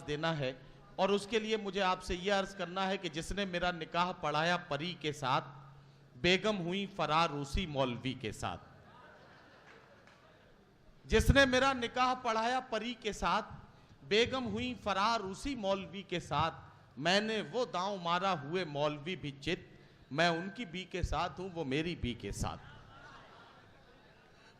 देना है और उसके लिए मुझे आपसे ये अर्ज करना है कि जिसने मेरा निकाह पढ़ाया परी के साथ, बेगम हुई फरार रूसी मौलवी के साथ। जिसने मेरा निकाह पढ़ाया परी के साथ, बेगम हुई फरार रूसी मौलवी के साथ। मैंने वो दांव मारा हुए मौलवी भी चित, मैं उनकी बी के साथ हूं वो मेरी बी के साथ।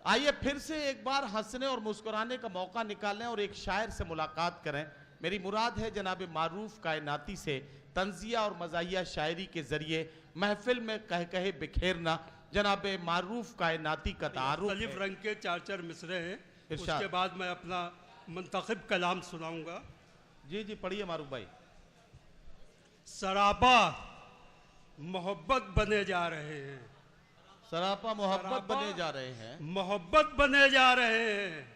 आइए फिर से एक बार हंसने और मुस्कुराने का मौका निकालें और एक शायर से मुलाकात करें। मेरी मुराद है जनाब मारूफ कायनाती से तंजिया और मज़ाहिया शायरी के जरिए महफिल में कह कहे बिखेरना। जनाब मारूफ कायनाती का तारुफ मुख्तलिफ रंग के 4-4 मिसरे हैं, उसके बाद मैं अपना मुंतखब कलाम सुनाऊंगा। जी जी पढ़िए मारूफ भाई। सरापा मोहब्बत बने जा रहे हैं, सरापा मोहब्बत बने जा रहे हैं, मोहब्बत बने जा रहे हैं।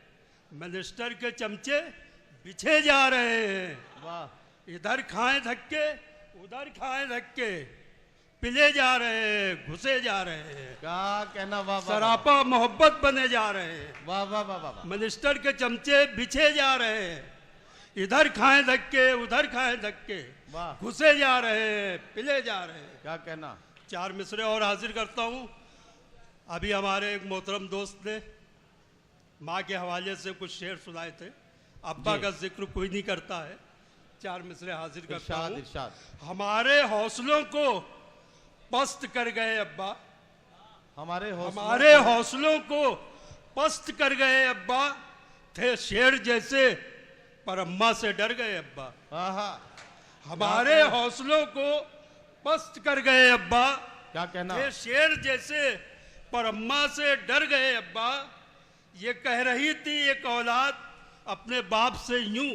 मिनिस्टर के चमचे बिछे जा रहे हैं, वाह। इधर खाएं धक्के उधर खाएं धक्के, पिले जा रहे हैं घुसे जा रहे हैं। क्या कहना, वाह। सरापा मोहब्बत बने जा रहे हैं, वाह वाह वाह वाह। मिनिस्टर के चमचे बिछे जा रहे हैं, इधर खाएं धक्के उधर खाएं धक्के, वाह। घुसे जा रहे हैं पिले जा रहे हैं। क्या कहना। 4 मिसरे और हाजिर करता हूं। अभी हमारे एक मोहतरम दोस्त ने माँ के हवाले से कुछ शेर सुनाए थे, अब्बा का जिक्र कोई नहीं करता है। 4 मिसरे हाजिर करता हूं। इरशाद। हमारे हौसलों को पस्त कर गए अब्बा, हमारे हौसलों को पस्त कर गए अब्बा, थे शेर जैसे पर अम्मा से डर गए अब्बा। हमारे हौसलों को पस्त कर गए अब्बा, क्या कहना। थे शेर जैसे पर अम्मा से डर गए अब्बा। ये कह रही थी एक औलाद अपने बाप से यूं,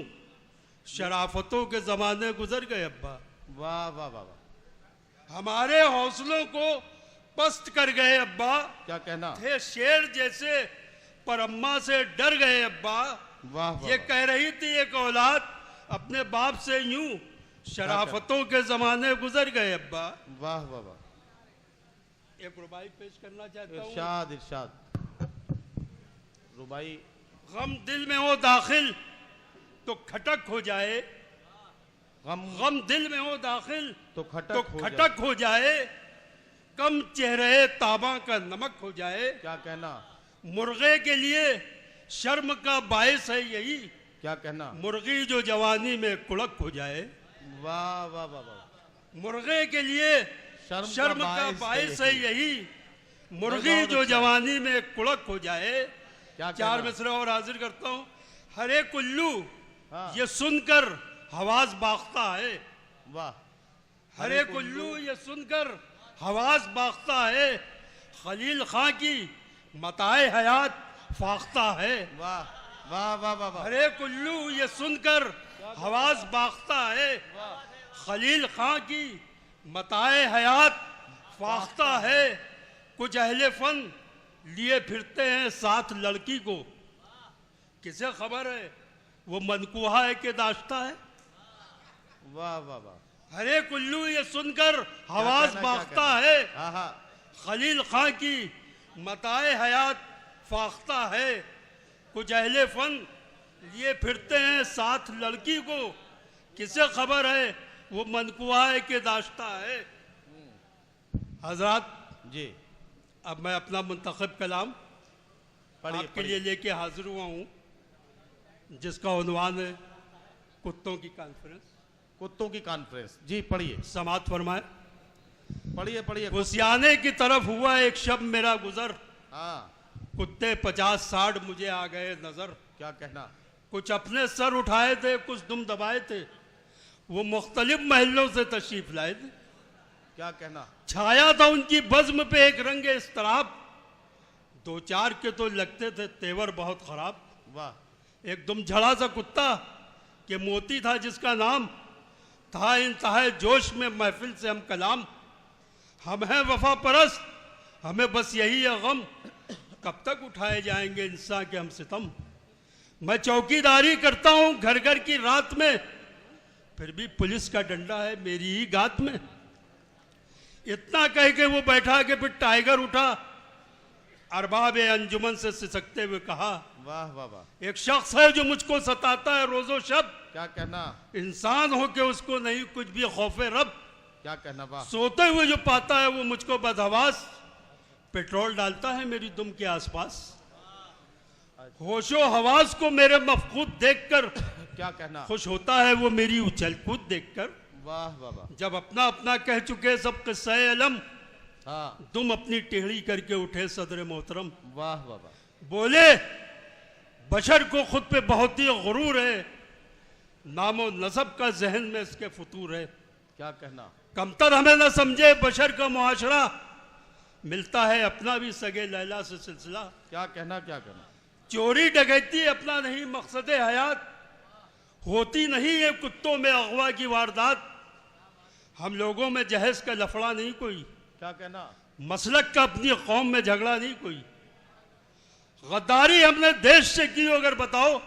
शराफतों के जमाने गुजर गए अब्बा। वाह वाह वाह। हमारे हौसलों को पस्त कर गए अब्बा, क्या कहना। थे शेर जैसे पर अम्मा से डर गए अब्बा। वाह। ये कह रही थी एक औलाद अपने बाप से यूं, शराफतों के जमाने गुजर गए अब्बा। वाह वाह वाह। एक रुबाई पेश करना चाहता हूं। इरशाद इरशाद। रुबाई। गम दिल में हो दाखिल तो खटक हो जाए, गम दिल में हो दाखिल तो खटक हो जाए, कम चेहरे ताबा का नमक हो जाए। क्या कहना। मुर्गे के लिए शर्म का बायस है यही, क्या कहना। मुर्गी जो जवानी में कुड़क हो जाए। वाह वाह वाह वाह। मुर्गे के लिए शर्म का बायस है यही, मुर्गी जो जवानी में कुड़क हो जाए। 4 मिसरे और हाजिर करता हूं। हरे कुल्लू ये सुनकर हवास बाख्ता है, वाह। हरे कुल्लू ये सुनकर हवास बाख्ता है, खलील खां की मताए हयात फाख्ता है। वाह वाह वाह वाह। हरे कुल्लू ये सुनकर हवास बाख्ता है, खलील खां की मताए हयात फाख्ता है। कुछ अहले फन लिए फिरते हैं साथ लड़की को, किसे खबर है वो मनकुहा है कि दाश्ता है। वाह वाह वाह। हरे कुल्लू ये सुनकर हवास बाख्ता है, खलील खां की मताए हयात फाख्ता है। कुछ अहले फन लिए फिरते हैं साथ लड़की को, किसे खबर है वो मनकुहा है कि दाश्ता है। हजरात जी, अब मैं अपना मुंतखब कलाम आपके लिए लेके हाजिर हुआ हूँ, जिसका उन्वान है कुत्तों की कॉन्फ्रेंस। कुत्तों की कॉन्फ्रेंस। जी पढ़िए। समात फरमाए। पढ़िए पढ़िए। घुसियाने की तरफ हुआ एक शब मेरा गुजर, हाँ। कुत्ते 50-60 मुझे आ गए नजर। क्या कहना। कुछ अपने सर उठाए थे कुछ दुम दबाए थे, वो मुख्तलिफ महलों से तशरीफ लाए थे। क्या कहना। छाया था उनकी बज़्म पे एक रंग इस्तराब, 2-4 के तो लगते थे तेवर बहुत खराब। वाह। एक दुम झड़ा सा कुत्ता कि मोती था जिसका नाम, था इंतहाए जोश में महफिल से हम कलाम। हम हैं वफा परस्त हमें बस यही है गम, कब तक उठाए जाएंगे इंसान के हम सितम। मैं चौकीदारी करता हूं घर घर की रात में, फिर भी पुलिस का डंडा है मेरी ही गात में। इतना कह के वो बैठा कि फिर टाइगर उठा, अरबाब अंजुमन से सिसकते हुए कहा, वाह वाह वाह, एक शख्स है जो मुझको सताता है रोजो शब, क्या कहना, इंसान हो के उसको नहीं कुछ भी खौफे रब, क्या कहना, वाह, सोते हुए जो पाता है वो मुझको बदहवास, पेट्रोल डालता है मेरी दुम के आसपास, होशो हवास को मेरे मफकूद देखकर क्या कहना, खुश होता है वो मेरी उछल कूद देखकर। वाह वाह वाह, जब अपना अपना कह चुके सब किस्से अलम, हाँ, तुम अपनी टेढ़ी करके उठे सदर मोहतरम, वाह वाह वाह, बोले बशर को खुद पे बहुत ही गुरूर है, नामो नसब का जहन में इसके फतूर है, क्या कहना, कमतर हमें न समझे बशर का मुआशरा, मिलता है अपना भी सगे लैला से सिलसिला, क्या कहना, क्या कहना, चोरी डकैती अपना नहीं मकसद हयात, होती नहीं है कुत्तों में अगवा की वारदात, हम लोगों में जहेज का लफड़ा नहीं कोई, क्या कहना, मसलक का अपनी कौम में झगड़ा नहीं कोई, गद्दारी हमने देश से की अगर बताओ,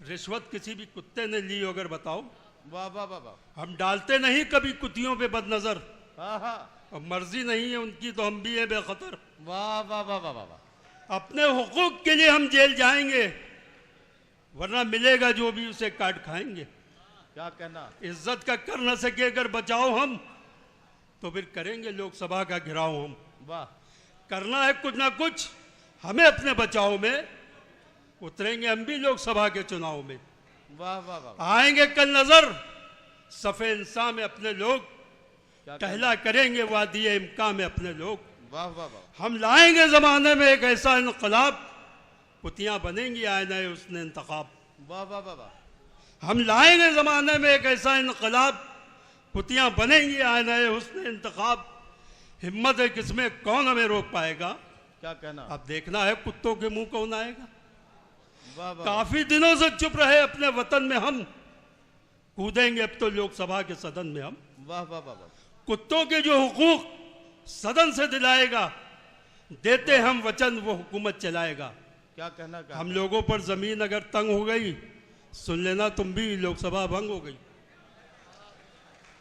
रिश्वत किसी भी कुत्ते ने ली अगर बताओ, वाह वाह वाह वाह, हम डालते नहीं कभी कुतियों पे बदनजर, हाँ हाँ, अब मर्जी नहीं है उनकी तो हम भी है बेखतर, वाह वाह वाह वाह वाह, अपने हुकूक के लिए हम जेल जाएंगे, वरना मिलेगा जो भी उसे काट खाएंगे, क्या कहना, इज्जत का कर न सके अगर बचाओ हम, तो फिर करेंगे लोकसभा का घेराव हम, वाह, करना है कुछ ना कुछ हमें अपने बचाव में, उतरेंगे हम भी लोकसभा के चुनाव में, वाह वाह वाह, आएंगे कल नजर सफे इंसान में अपने लोग, क्या कहला करेंगे वादी इम्का में अपने लोग, वाह वाह वाह, हम लाएंगे जमाने में एक ऐसा इनकलाब, पुतियां बनेंगी आईना उसने इंतखाब, वाह वाह वाह वाह, हम लाएंगे जमाने में एक ऐसा इनकलाब, पुतियां बनेंगी आईना उसने इंतखाब, हिम्मत है किसमें कौन हमें रोक पाएगा, क्या कहना, अब देखना है कुत्तों के मुंह कौन आएगा, वाह वाह, काफी दिनों से चुप रहे अपने वतन में हम, कूदेंगे अब तो लोकसभा के सदन में हम, वाह वाह वाह वाह, कुत्तों के जो हुकूक सदन से दिलाएगा, देते हम वचन वो हुकूमत चलाएगा, क्या कहना, क्या हम लोगों पर जमीन अगर तंग हो गई, सुन लेना तुम भी लोकसभा भंग हो गई।